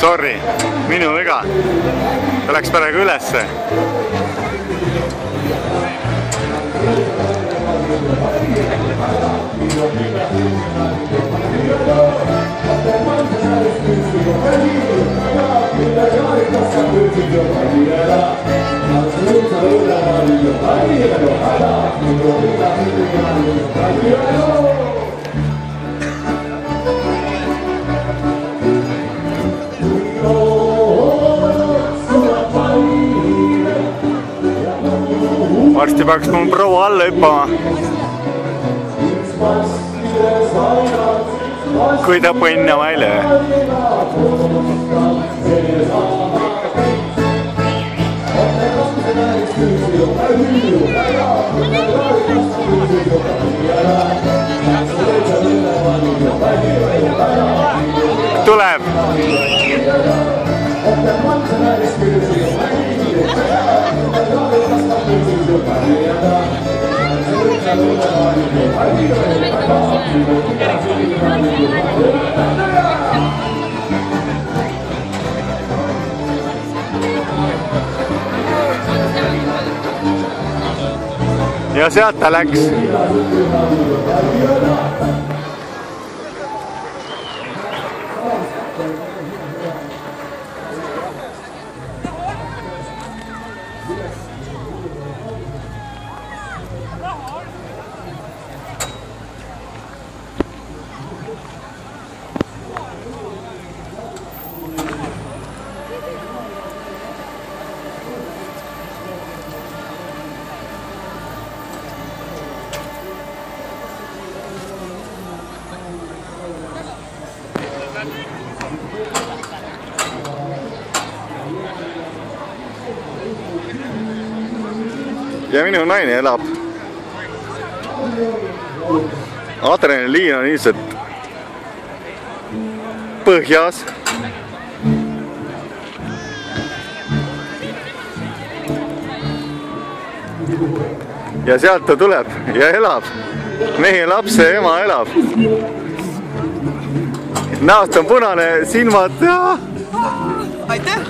Sorry, minu viga. Ta läks praegu ülesse. Varsti peaks mul proua alla hüppama, kui ta põnna välja. Tuleb! Ja sealt ta läks. Ja minu naine elab. Adrenaliin on ilmselt põhjas. Ja sealt ta tuleb ja elab. Mehe lapse ema elab. Näost on punane, silmad. Aitäh!